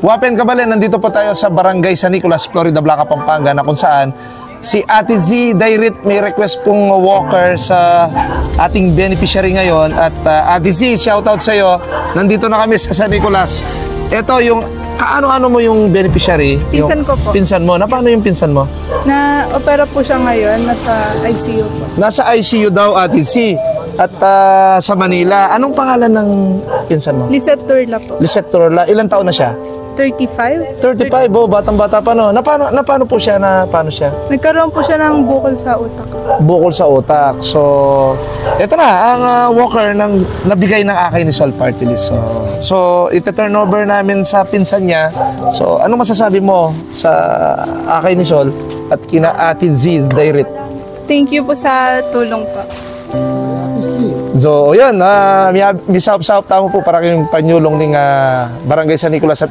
Wapen Kabalen, nandito po tayo sa Barangay San Nicolas, Florida Blanca, Pampanga, na kung saan si Ate Z Dairit may request pong walker sa ating beneficiary ngayon. At Ate Z, shoutout sa iyo. Nandito na kami sa San Nicolas. Ito yung kaano-ano mo yung beneficiary? Pinsan ko po. Pinsan mo? Na paano yung pinsan mo? Na-opera po siya ngayon, nasa ICU po. Nasa ICU daw, Ate Z. At sa Manila. Anong pangalan ng pinsan mo? Lisette Turla po. Lisette Turla. Ilang taon na siya? 35. 35, batang-bata pa no. Paano po siya? Paano siya? Nagkaroon po siya ng bukol sa utak. Bukol sa utak. So, ito na, ang walker ng nabigay ng Akay ni Sol Party List. So ite-turn over namin sa pinsan niya. So, ano masasabi mo sa Akay ni Sol at kina Ate Z Dairit? Thank you po sa tulong po. So, yun, misap-sap tamo po para kayong panyulong ng Barangay San Nicolas at